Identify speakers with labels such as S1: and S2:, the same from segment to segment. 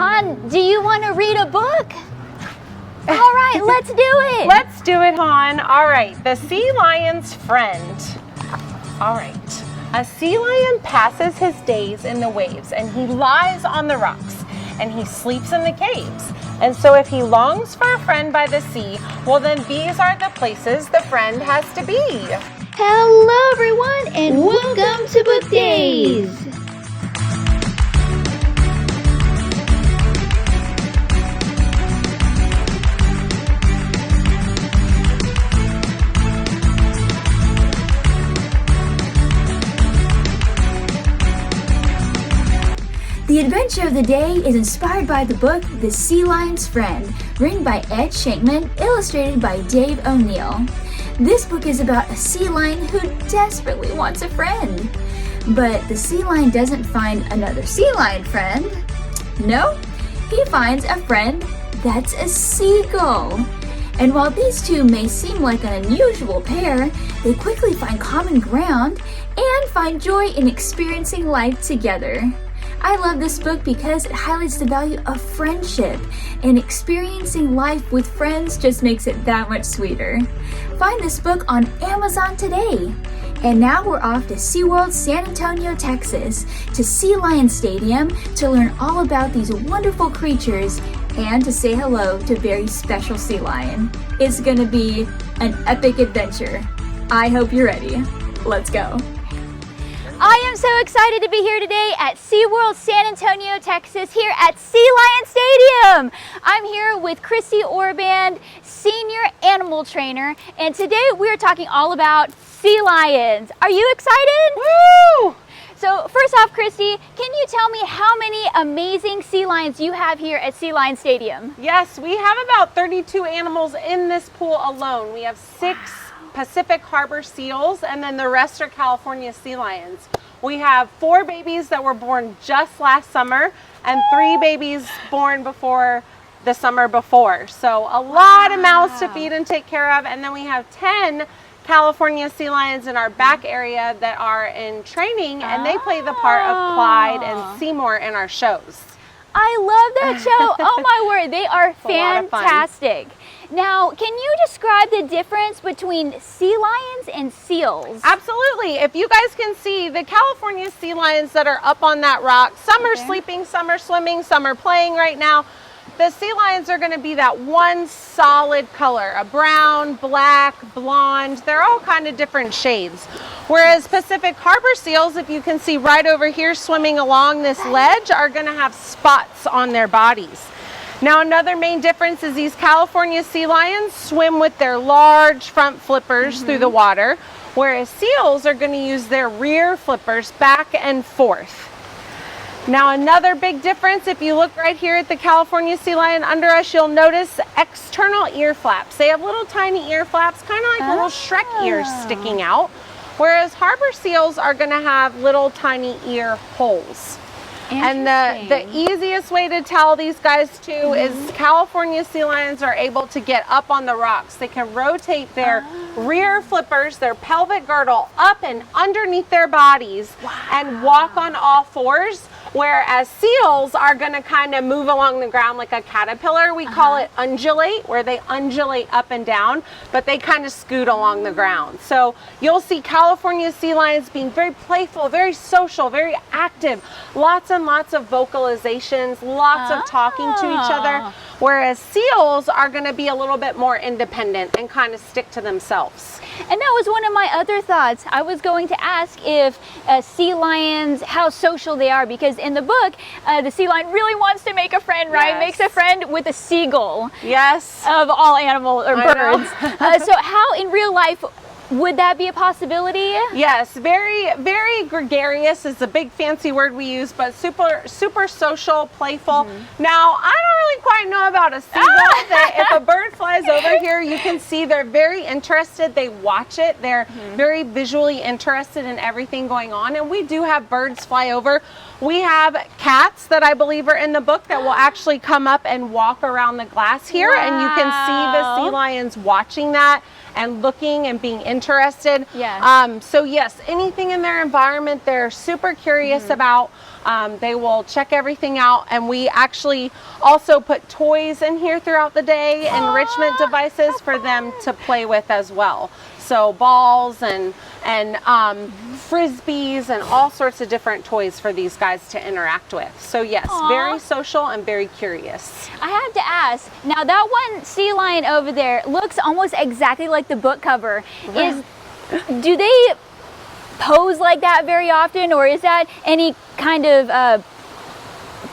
S1: Han, do you want to read a book? All right, let's do it.
S2: Let's do it, Han. All right, the sea lion's friend. All right. A sea lion passes his days in the waves, and he lies on the rocks, and he sleeps in the caves. And so if he longs for a friend by the sea, well, then these are the places the friend has to be.
S1: Hello, everyone, and welcome to Book Days. The adventure of the day is inspired by the book The Sea Lion's Friend, written by Ed Shankman, illustrated by Dave O'Neill. This book is about a sea lion who desperately wants a friend. But the sea lion doesn't find another sea lion friend. No, he finds a friend that's a seagull. And while these two may seem like an unusual pair, they quickly find common ground and find joy in experiencing life together. I love this book because it highlights the value of friendship, and experiencing life with friends just makes it that much sweeter. Find this book on Amazon today. And now we're off to SeaWorld San Antonio, Texas, to Sea Lion Stadium to learn all about these wonderful creatures and to say hello to a very special sea lion. It's gonna be an epic adventure. I hope you're ready. Let's go. I am so excited to be here today at SeaWorld San Antonio, Texas, here at Sea Lion Stadium. I'm here with Chrissy Orband, Senior Animal Trainer, and today we're talking all about sea lions. Are you excited?
S2: Woo!
S1: So first off, Chrissy, can you tell me how many amazing sea lions you have here at Sea Lion Stadium?
S2: Yes, we have about 32 animals in this pool alone. We have 6 Pacific Harbor seals, and then the rest are California sea lions. We have 4 babies that were born just last summer and 3 babies born before the summer before. So a lot of mouths to feed and take care of. And then we have 10 California sea lions in our back area that are in training, and they play the part of Clyde and Seymour in our shows.
S1: I love that show. Oh my word, they are fantastic. Now, can you describe the difference between sea lions and seals?
S2: Absolutely. If you guys can see, the California sea lions that are up on that rock, some are sleeping, some are swimming, some are playing right now. The sea lions are going to be that one solid color, a brown, black, blonde. They're all kind of different shades. Whereas Pacific Harbor seals, if you can see right over here swimming along this ledge, are going to have spots on their bodies. Now, another main difference is these California sea lions swim with their large front flippers through the water, whereas seals are going to use their rear flippers back and forth. Now, another big difference, if you look right here at the California sea lion under us, you'll notice external ear flaps. They have little tiny ear flaps, kind of like little Shrek ears sticking out, whereas harbor seals are going to have little tiny ear holes. And the easiest way to tell these guys too is California sea lions are able to get up on the rocks. They can rotate their rear flippers, their pelvic girdle up and underneath their bodies and walk on all fours. Whereas seals are going to kind of move along the ground like a caterpillar. We call it undulate, where they undulate up and down, but they kind of scoot along the ground. So you'll see California sea lions being very playful, very social, very active, lots and lots of vocalizations, lots of talking to each other. Whereas seals are going to be a little bit more independent and kind of stick to themselves.
S1: And that was one of my other thoughts. I was going to ask if sea lions, how social they are, because in the book, the sea lion really wants to make a friend, right? Makes a friend with a seagull.
S2: Yes.
S1: Of all animals or birds. So how in real life would that be a possibility?
S2: Yes, very, very gregarious is a big fancy word we use, but super social, playful. Now, I don't really quite know about a seagull. If a bird flies over here, you can see they're very interested. They watch it. They're very visually interested in everything going on. And we do have birds fly over. We have cats that I believe are in the book that will actually come up and walk around the glass here. And you can see the sea lions watching that and looking and being interested.
S1: Yeah.
S2: So yes, anything in their environment they're super curious about. They will check everything out, and we actually also put toys in here throughout the day, enrichment devices for them to play with as well. So balls and frisbees and all sorts of different toys for these guys to interact with. So yes, very social and very curious.
S1: I have to ask, now that one sea lion over there looks almost exactly like the book cover. Do they pose like that very often, or is that any kind of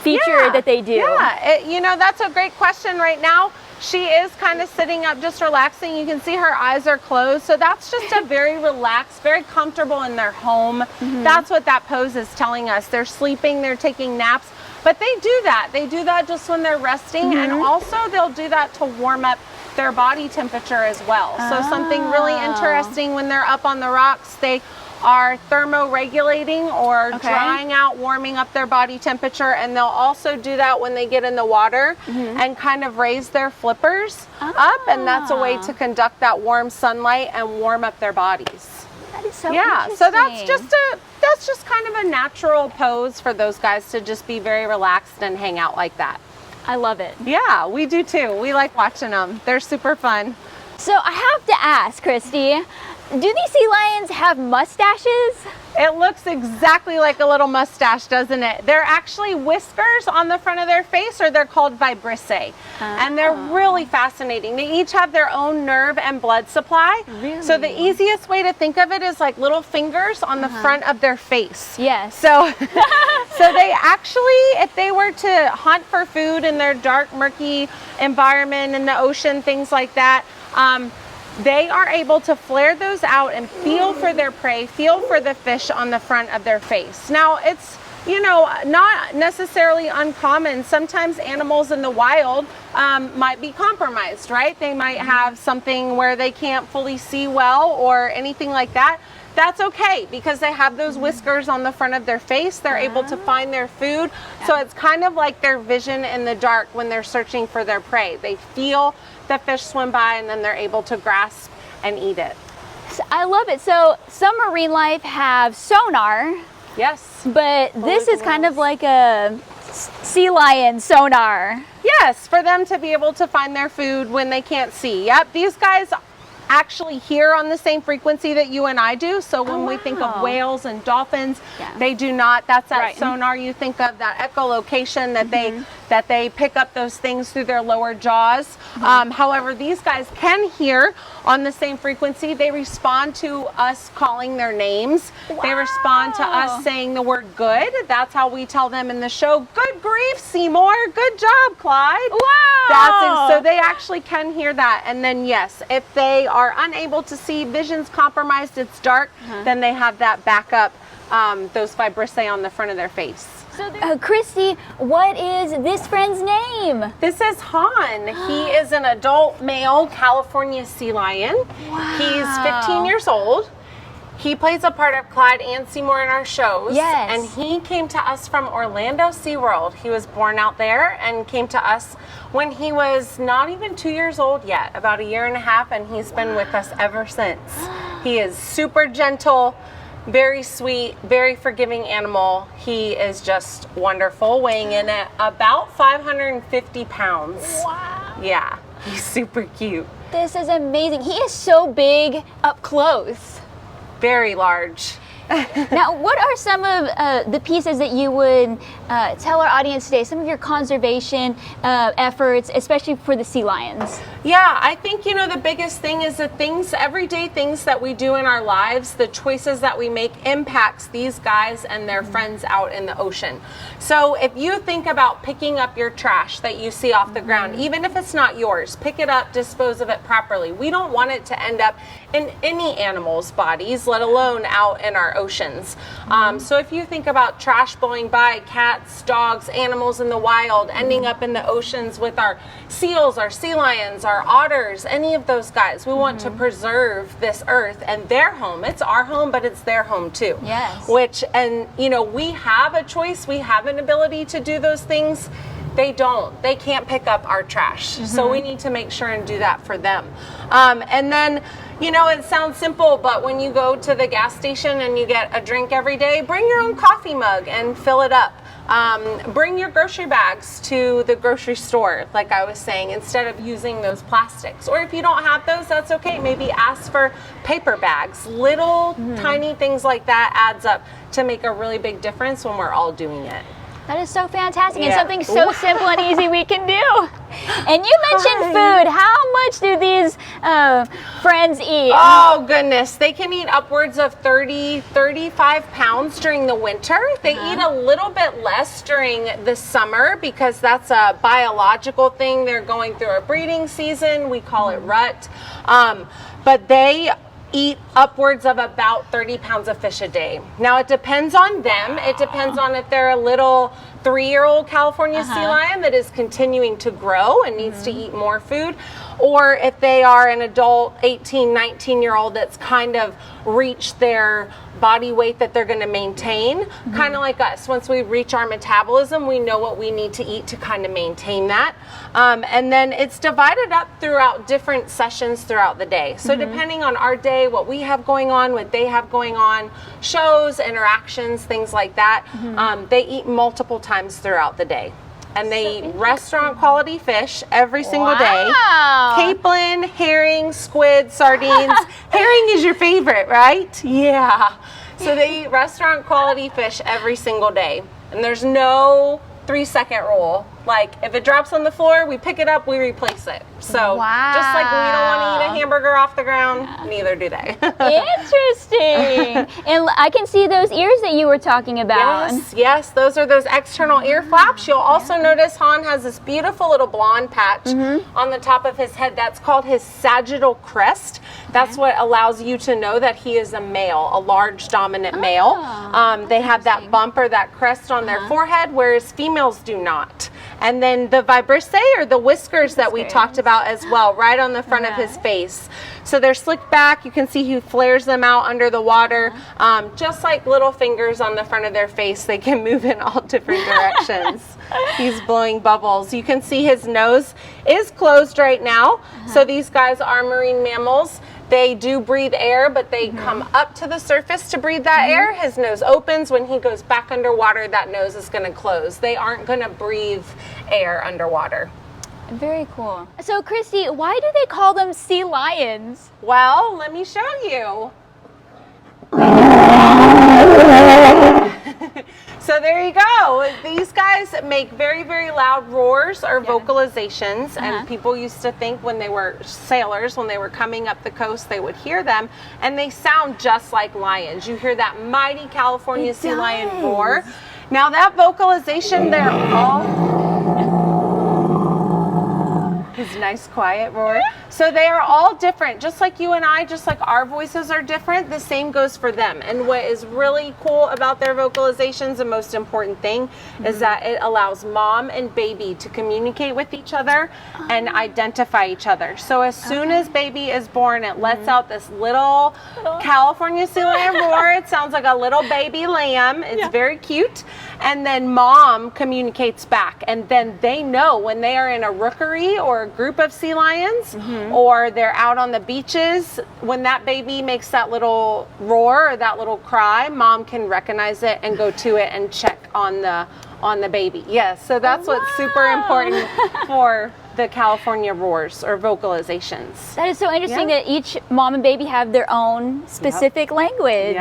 S1: feature that they do?
S2: Yeah, you know, that's a great question. Right now she is kind of sitting up, just relaxing. You can see her eyes are closed, so that's just a very relaxed, very comfortable in their home. That's what that pose is telling us. They're sleeping, they're taking naps, but they do that just when they're resting, and also they'll do that to warm up their body temperature as well. So something really interesting, when they're up on the rocks, they are thermoregulating or drying out, warming up their body temperature, and they'll also do that when they get in the water and kind of raise their flippers up, and that's a way to conduct that warm sunlight and warm up their bodies.
S1: That is so
S2: interesting. So that's just kind of a natural pose for those guys to just be very relaxed and hang out like that.
S1: I love it.
S2: Yeah, we do too. We like watching them. They're super fun.
S1: So I have to ask, Christy, do these sea lions have mustaches?
S2: It looks exactly like a little mustache, doesn't it? They're actually whiskers on the front of their face, or they're called vibrissae. And they're really fascinating. They each have their own nerve and blood supply.
S1: Really?
S2: So the easiest way to think of it is like little fingers on the front of their face.
S1: Yes.
S2: So, so they actually, if they were to hunt for food in their dark, murky environment in the ocean, things like that, they are able to flare those out and feel for their prey, feel for the fish on the front of their face. Now, it's, you know, not necessarily uncommon. Sometimes animals in the wild might be compromised, right? They might have something where they can't fully see well or anything like that. That's okay, because they have those whiskers on the front of their face. They're able to find their food. So it's kind of like their vision in the dark when they're searching for their prey. They feel the fish swim by, and then they're able to grasp and eat it.
S1: I love it. So some marine life have sonar.
S2: Yes.
S1: But this is kind of like a sea lion sonar.
S2: Yes, for them to be able to find their food when they can't see. Yep, these guys actually hear on the same frequency that you and I do. So when we think of whales and dolphins, they do not. That's that sonar you think of, that echolocation that they pick up those things through their lower jaws. However, these guys can hear on the same frequency. They respond to us calling their names. They respond to us saying the word good. That's how we tell them in the show, good grief, Seymour, good job, Clyde.
S1: Wow.
S2: So they actually can hear that. And then yes, if they are unable to see, vision's compromised, it's dark, then they have that backup, those vibrissae on the front of their face.
S1: So Christy, what is this friend's name?
S2: This is Han. He is an adult male California sea lion.
S1: Wow.
S2: He's 15 years old. He plays a part of Clyde and Seymour in our shows.
S1: Yes.
S2: And he came to us from Orlando SeaWorld. He was born out there and came to us when he was not even 2 years old yet, about 1.5 years, and he's been with us ever since. He is super gentle, very sweet, very forgiving animal. He is just wonderful, weighing in at about 550 pounds.
S1: Wow.
S2: Yeah, he's super cute.
S1: This is amazing. He is so big up close.
S2: Very large.
S1: Now, what are some of the pieces that you would tell our audience today, some of your conservation efforts, especially for the sea lions?
S2: Yeah, I think, you know, the biggest thing is the things, everyday things that we do in our lives, the choices that we make impacts these guys and their friends out in the ocean. So if you think about picking up your trash that you see off the ground, even if it's not yours, pick it up, dispose of it properly. We don't want it to end up in any animal's bodies, let alone out in our oceans. So if you think about trash blowing by, cats, dogs, animals in the wild, ending up in the oceans with our seals, our sea lions, our otters, any of those guys, we want to preserve this earth and their home. It's our home, but it's their home too.
S1: Yes.
S2: Which, and you know, we have a choice, we have an ability to do those things. They don't. They can't pick up our trash. So we need to make sure and do that for them. And then, you know, it sounds simple, but when you go to the gas station and you get a drink every day, bring your own coffee mug and fill it up. Bring your grocery bags to the grocery store, like I was saying, instead of using those plastics. Or if you don't have those, that's okay. Maybe ask for paper bags. Little tiny things like that adds up to make a really big difference when we're all doing it.
S3: That is so fantastic, and something so simple and easy we can do. And you mentioned food. How much do these friends eat?
S2: Oh, goodness. They can eat upwards of 35 pounds during the winter. They eat a little bit less during the summer because that's a biological thing. They're going through a breeding season. We call it rut. But they eat upwards of about 30 pounds of fish a day. Now, it depends on them. It depends on if they're a little 3-year-old California sea lion that is continuing to grow and needs to eat more food, or if they are an adult 18, 19-year-old that's kind of reached their body weight that they're going to maintain, kind of like us. Once we reach our metabolism, we know what we need to eat to kind of maintain that. And then it's divided up throughout different sessions throughout the day. So depending on our day, what we have going on, what they have going on, shows, interactions, things like that, they eat multiple times throughout the day. And they eat restaurant quality fish every single day. Capelin, herring, squid, sardines. Herring is your favorite, right? Yeah. So they eat restaurant quality fish every single day. And there's no 3-second rule. Like, if it drops on the floor, we pick it up, we replace it. So just like we don't want to eat a hamburger off the ground, neither do they.
S3: Interesting. And I can see those ears that you were talking about.
S2: Yes, those are those external ear flaps. You'll also notice Han has this beautiful little blonde patch on the top of his head. That's called his sagittal crest. That's what allows you to know that he is a male, a large dominant male. They have that bump or that crest on their forehead, whereas females do not. And then the vibrissae, or the whiskers that we talked about as well, right on the front of his face. So they're slicked back. You can see he flares them out under the water. Just like little fingers on the front of their face, they can move in all different directions. He's blowing bubbles. You can see his nose is closed right now. So these guys are marine mammals. They do breathe air, but they come up to the surface to breathe that air. His nose opens. When he goes back underwater, that nose is going to close. They aren't going to breathe air underwater.
S3: Very cool. So, Christy, why do they call them sea lions?
S2: Well, let me show you. So there you go. These guys make very, very loud roars or vocalizations, and people used to think when they were sailors, when they were coming up the coast, they would hear them, and they sound just like lions. You hear that mighty California sea lion roar. Now that vocalization, they're all... His nice quiet roar. So they are all different, just like you and I, just like our voices are different, the same goes for them. And what is really cool about their vocalizations, the most important thing, is that it allows mom and baby to communicate with each other and identify each other. So as soon as baby is born, it lets out this little California sea lion roar. It sounds like a little baby lamb. It's very cute. And then mom communicates back, and then they know when they are in a rookery or a group of sea lions, or they're out on the beaches, when that baby makes that little roar or that little cry, mom can recognize it and go to it and check on the baby. Yes, so that's what's super important for the California roars or vocalizations.
S3: That is so interesting that each mom and baby have their own specific language.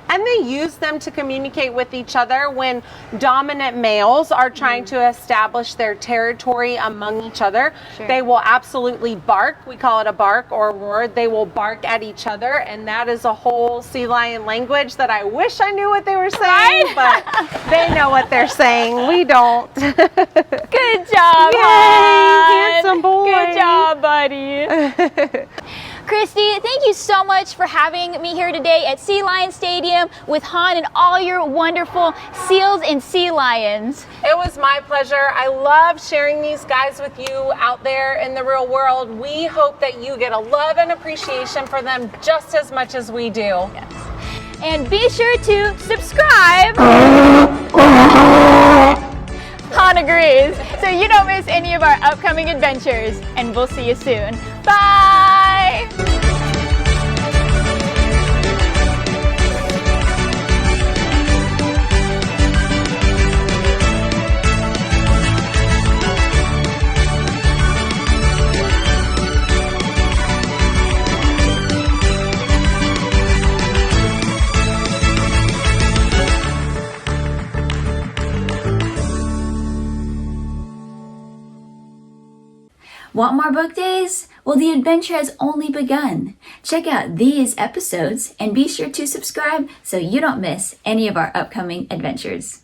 S2: And they use them to communicate with each other when dominant males are trying to establish their territory among each other. They will absolutely bark. We call it a bark or a roar. They will bark at each other, and that is a whole sea lion language that I wish I knew what they were saying, but they know what they're saying. We don't.
S3: Good job,
S2: Yay, handsome boy.
S3: Good job, buddy. Christy, thank you so much for having me here today at Sea Lion Stadium with Han and all your wonderful seals and sea lions.
S2: It was my pleasure. I love sharing these guys with you out there in the real world. We hope that you get a love and appreciation for them just as much as we do.
S3: And be sure to subscribe Han agrees. So you don't miss any of our upcoming adventures, and we'll see you soon. Bye!
S1: Want more book days? Well, the adventure has only begun. Check out these episodes and be sure to subscribe so you don't miss any of our upcoming adventures.